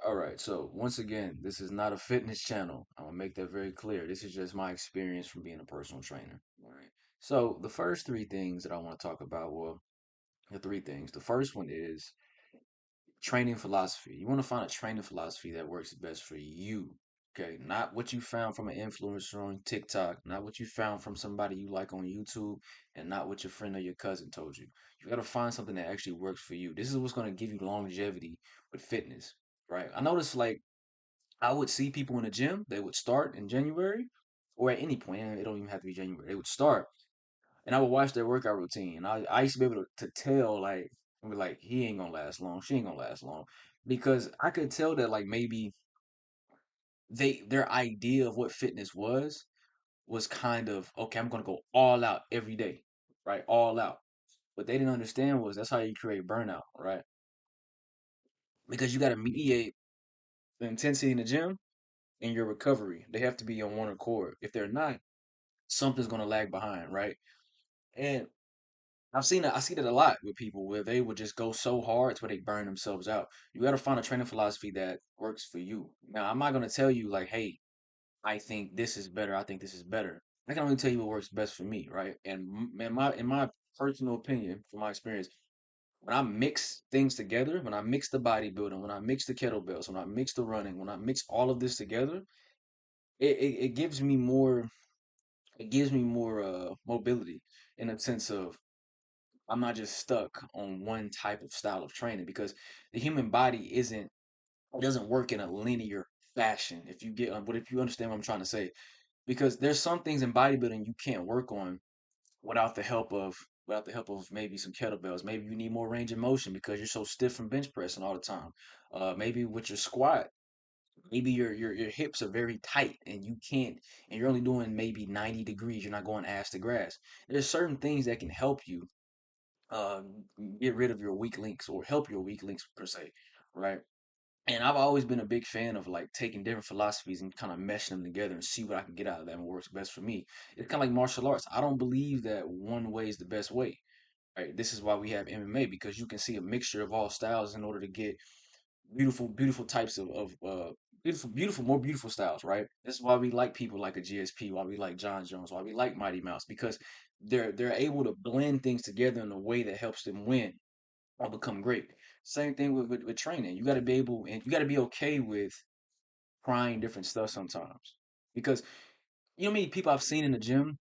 All right, so once again, this is not a fitness channel. I'm gonna make that very clear. This is just my experience from being a personal trainer. All right. So the first three things that I want to talk about, well, the three things. The first one is training philosophy. You want to find a training philosophy that works best for you. Okay, not what you found from an influencer on TikTok, not what you found from somebody you like on YouTube, and not what your friend or your cousin told you. You got to find something that actually works for you. This is what's going to give you longevity with fitness, right? I noticed like I would see people in the gym, they would start in January or at any point, and it don't even have to be January. They would start and I would watch their workout routine. I used to be able to tell like I'd be like, he ain't gonna last long, she ain't gonna last long. Because I could tell that like maybe their idea of what fitness was kind of okay, I'm gonna go all out every day, right? All out. What they didn't understand was that's how you create burnout, right? Because you gotta mediate the intensity in the gym and your recovery. They have to be on one accord. If they're not, something's gonna lag behind, right? And I see that a lot with people where they would just go so hard to where they burn themselves out. You got to find a training philosophy that works for you. Now, I'm not gonna tell you like, hey, I think this is better. I think this is better. I can only tell you what works best for me, right? And in my personal opinion, from my experience, when I mix things together, when I mix the bodybuilding, when I mix the kettlebells, when I mix the running, when I mix all of this together, it gives me more. It gives me more mobility in a sense of I'm not just stuck on one type of style of training because the human body isn't it doesn't work in a linear fashion. If you get but if you understand what I'm trying to say, because there's some things in bodybuilding you can't work on without the help of maybe some kettlebells. Maybe you need more range of motion because you're so stiff from bench pressing all the time. Maybe with your squat, maybe your hips are very tight and you can't and you're only doing maybe 90 degrees. You're not going ass to grass. There's certain things that can help you uh, get rid of your weak links or help your weak links per se, right? And I've always been a big fan of like taking different philosophies and kind of meshing them together and see what I can get out of that and what works best for me. It's kind of like martial arts. I don't believe that one way is the best way. Right? This is why we have MMA because you can see a mixture of all styles in order to get beautiful types of more beautiful styles, right? This is why we like people like a GSP, why we like John Jones, why we like Mighty Mouse, because they're able to blend things together in a way that helps them win or become great. Same thing with training. You got to be able and you got to be okay with trying different stuff sometimes, because you know how many people I've seen in the gym,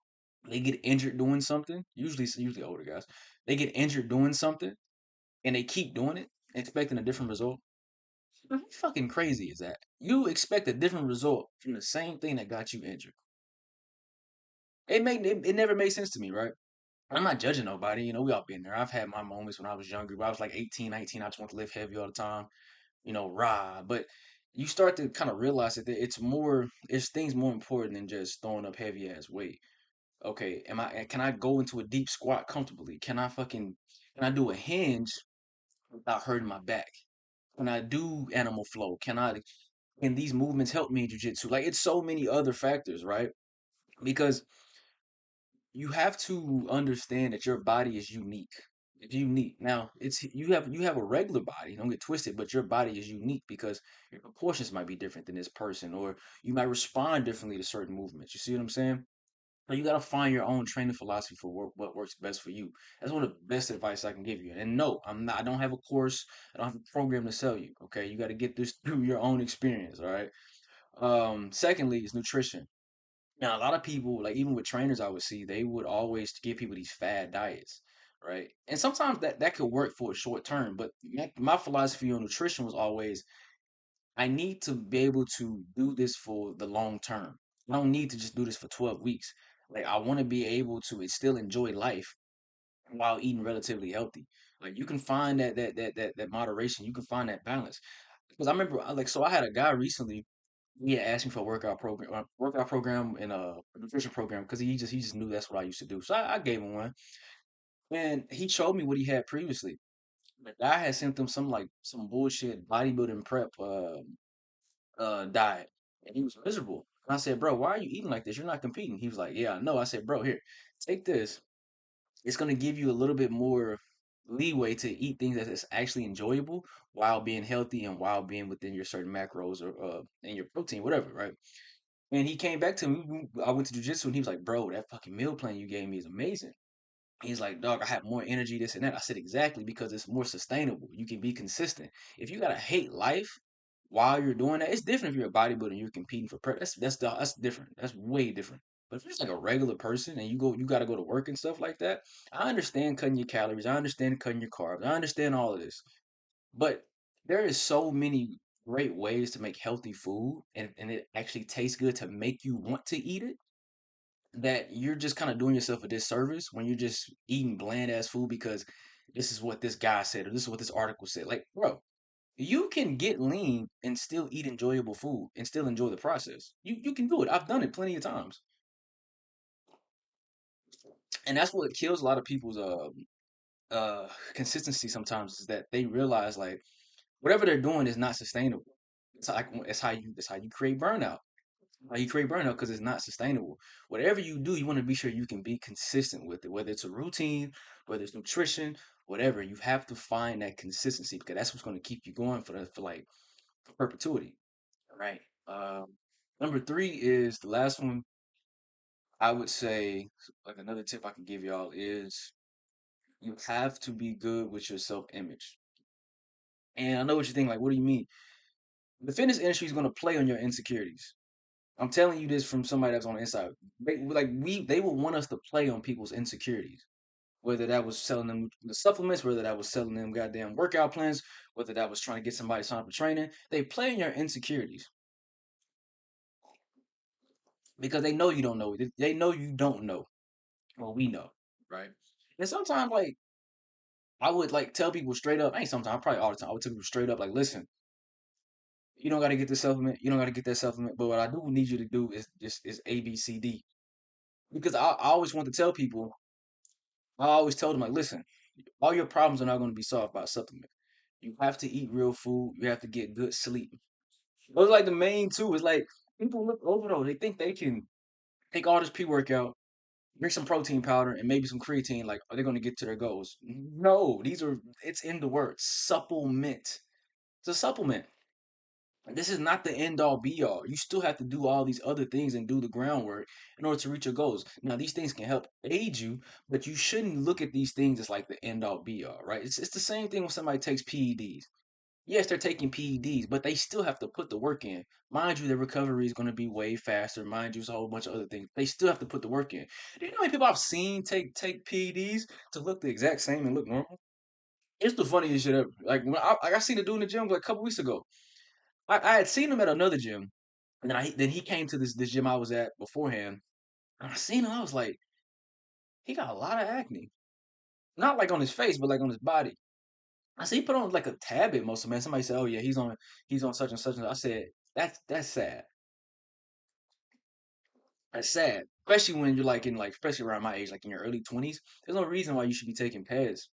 they get injured doing something. Usually older guys, they get injured doing something and they keep doing it, expecting a different result. How fucking crazy is that? You expect a different result from the same thing that got you injured. It never made sense to me, right? I'm not judging nobody. You know, we all been there. I've had my moments when I was younger. When I was like 18, 19. I just want to live heavy all the time. You know, rah. But you start to kind of realize that it's things more important than just throwing up heavy ass weight. Okay, can I go into a deep squat comfortably? Can I do a hinge without hurting my back? Can I do animal flow? Can these movements help me in jujitsu? Like it's so many other factors, right? Because you have to understand that your body is unique. It's unique. Now, it's you have a regular body. Don't get twisted, but your body is unique because your proportions might be different than this person, or you might respond differently to certain movements. You see what I'm saying? So you got to find your own training philosophy for what works best for you. That's one of the best advice I can give you. And no, I'm not. I don't have a course. I don't have a program to sell you. Okay, you got to get this through your own experience. All right. Secondly, is nutrition. Now, a lot of people, like even with trainers, I would see they would always give people these fad diets, right? And sometimes that could work for a short term, but my philosophy on nutrition was always I need to be able to do this for the long term. I don't need to just do this for 12 weeks. Like I want to be able to still enjoy life while eating relatively healthy. Like you can find that moderation, you can find that balance. Because I remember like so I had a guy recently he had asked me for a workout program and a nutrition program because he just knew that's what I used to do. So I gave him one, and he showed me what he had previously. The guy had sent him some bullshit bodybuilding prep diet, and he was miserable. And I said, bro, why are you eating like this? You're not competing. He was like, yeah, I know. I said, bro, here, take this. It's gonna give you a little bit more leeway to eat things that is actually enjoyable while being healthy and while being within your certain macros or and your protein, whatever, right? And he came back to me. I went to jujitsu and he was like, "Bro, that fucking meal plan you gave me is amazing." He's like, "Dog, I have more energy, this and that." I said, "Exactly, because it's more sustainable. You can be consistent. If you gotta hate life while you're doing that, it's different if you're a bodybuilder and you're competing for prep. That's different. That's way different. But if you're just like a regular person and you gotta go to work and stuff like that, I understand cutting your calories. I understand cutting your carbs. I understand all of this. But there is so many great ways to make healthy food and it actually tastes good to make you want to eat it that you're just kind of doing yourself a disservice when you're just eating bland ass food because this is what this guy said or this is what this article said. Like, bro, you can get lean and still eat enjoyable food and still enjoy the process. You can do it. I've done it plenty of times. And that's what kills a lot of people's consistency sometimes is that they realize like whatever they're doing is not sustainable. It's how you create burnout. How you create burnout because it's not sustainable. Whatever you do, you want to be sure you can be consistent with it, whether it's a routine, whether it's nutrition, whatever. You have to find that consistency because that's what's going to keep you going for like for perpetuity. Right. Number three is the last one. I would say like another tip I can give y'all is you have to be good with your self image. And I know what you think. Like, what do you mean? The fitness industry is going to play on your insecurities. I'm telling you this from somebody that's on the inside. They would want us to play on people's insecurities. Whether that was selling them the supplements, whether that was selling them goddamn workout plans, whether that was trying to get somebody signed up for training, they play on your insecurities because they know you don't know. They know you don't know. Well, we know, right? And sometimes, like I would like tell people straight up. I ain't sometimes, probably all the time. I would tell people straight up, like, listen, you don't got to get this supplement. You don't got to get that supplement. But what I do need you to do is just is A, B, C, D. Because I always want to tell people. I always tell them like, listen, all your problems are not going to be solved by a supplement. You have to eat real food. You have to get good sleep. Those are like the main two. It's like people look over though. They think they can take all this pre-workout, drink some protein powder, and maybe some creatine. Like, are they going to get to their goals? No, it's in the word supplement. It's a supplement. This is not the end all be all. You still have to do all these other things and do the groundwork in order to reach your goals. Now, these things can help aid you, but you shouldn't look at these things as like the end all be all, right? It's the same thing when somebody takes PEDs. Yes, they're taking PEDs, but they still have to put the work in. Mind you, the recovery is going to be way faster. Mind you, it's a whole bunch of other things. They still have to put the work in. Do you know how many people I've seen take PEDs to look the exact same and look normal? It's the funniest shit ever. Like when I seen a dude in the gym like a couple weeks ago. I had seen him at another gym, and then he came to this gym I was at beforehand. And I seen him, I was like, he got a lot of acne. Not like on his face, but like on his body. I see he put on like a tad bit most of man. Somebody said, "Oh yeah, he's on such and such." And I said, "That's sad. That's sad. Especially when you're like especially around my age, like in your early 20s. There's no reason why you should be taking pads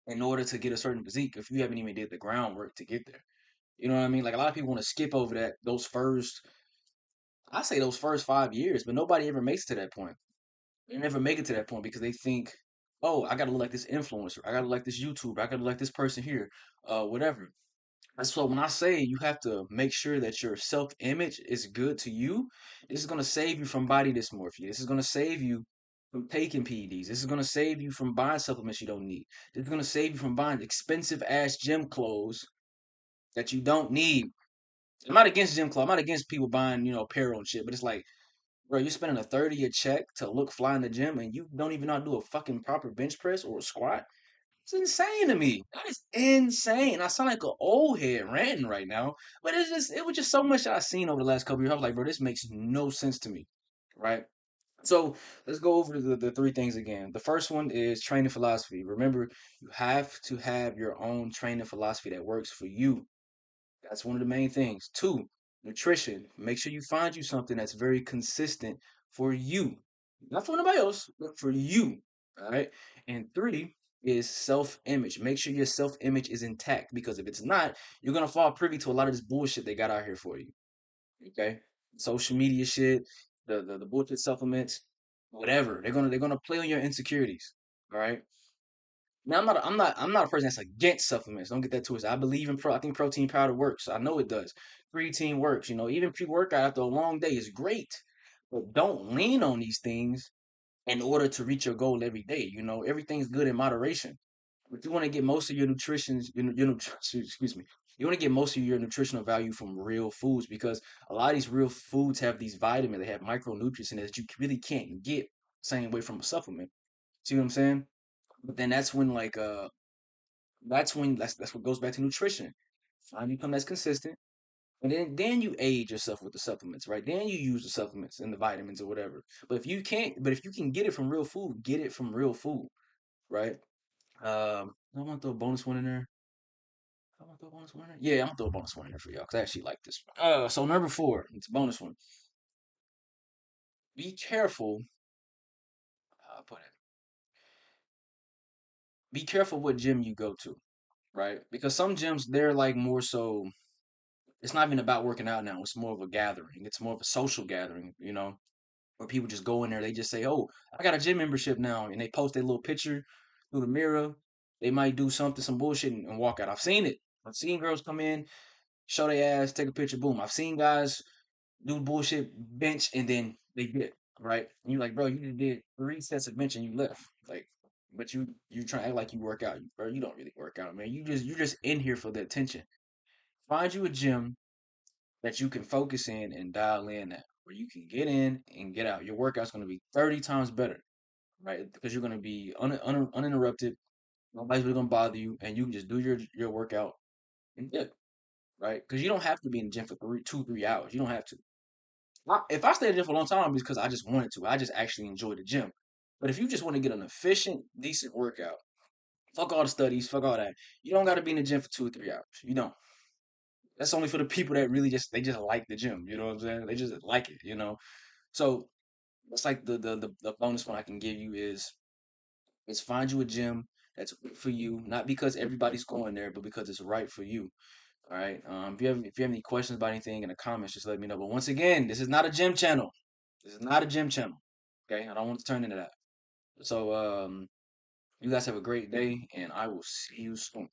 in order to get a certain physique if you haven't even did the groundwork to get there. You know what I mean? Like a lot of people want to skip over I say those first 5 years, but nobody ever makes it to that point. They never make it to that point because they think, oh, I gotta look like this influencer, I gotta look like this YouTuber, I gotta look like this person here, whatever. And so when I say you have to make sure that your self image is good to you, this is gonna save you from body dysmorphia. This is gonna save you from taking PEDs. This is gonna save you from buying supplements you don't need. This is gonna save you from buying expensive ass gym clothes that you don't need. I'm not against gym clothes. I'm not against people buying, apparel and shit, but it's like, bro, you're spending a 30 a check to look fly in the gym and you don't even know how to do a fucking proper bench press or a squat. It's insane to me. That is insane. I sound like an old head ranting right now, but it was just so much that I've seen over the last couple of years. I was like, bro, this makes no sense to me, right? So let's go over the three things again. The first one is training philosophy. Remember, you have to have your own training philosophy that works for you. That's one of the main things. Two, nutrition. Make sure you find you something that's very consistent for you. Not for anybody else, but for you. All right. And three is self image. Make sure your self image is intact because if it's not, you're going to fall privy to a lot of this bullshit they got out here for you. Okay. Social media shit, the bullshit supplements, whatever. They're gonna play on your insecurities. All right. Now I'm not a person that's against supplements. Don't get that twisted. I believe in I think protein powder works. I know it does. Creatine works. Even pre-workout after a long day is great. But don't lean on these things in order to reach your goal every day. Everything's good in moderation. But you want to get most of your nutrition, excuse me, you want to get most of your nutritional value from real foods because a lot of these real foods have these vitamins, they have micronutrients in it that you really can't get same way from a supplement. See what I'm saying? But then that's what goes back to nutrition. Find you come that's consistent, and then you aid yourself with the supplements, right? Then you use the supplements and the vitamins or whatever. But if you can get it from real food, get it from real food, right? I want to throw a bonus one in there. I want to throw a bonus one in there. Yeah, I'm gonna throw a bonus one in there for y'all because I actually like this one. So number four, it's a bonus one. Be careful. I'll put it. Be careful what gym you go to, right? Because some gyms they're like more so. It's not even about working out now. It's more of a gathering. It's more of a social gathering, where people just go in there. They just say, "Oh, I got a gym membership now," and they post their little picture through the mirror. They might do something, some bullshit, and walk out. I've seen it. I've seen girls come in, show their ass, take a picture, boom. I've seen guys do bullshit bench and then they dip, right? And you're like, bro, you just did 3 sets of bench and you left. Like, but you trying to act like you work out. Bro, you don't really work out, man. You're just in here for the attention. Find you a gym that you can focus in and dial in at where you can get in and get out. Your workout's gonna be 30 times better, right? Because you're gonna be uninterrupted. Nobody's really gonna bother you, and you can just do your workout and dip, right? Because you don't have to be in the gym for 3 hours. You don't have to. If I stay in the gym for a long time, it's because I just wanted to. I just actually enjoy the gym. But if you just want to get an efficient, decent workout, fuck all the studies, fuck all that. You don't got to be in the gym for 2 or 3 hours. You don't. That's only for the people that really just like the gym. You know what I'm saying? They just like it. So that's like the bonus one I can give you is find you a gym that's right for you, not because everybody's going there, but because it's right for you. All right. If you have any questions about anything in the comments, just let me know. But once again, this is not a gym channel. This is not a gym channel. Okay, I don't want to turn into that. So you guys have a great day, and I will see you soon.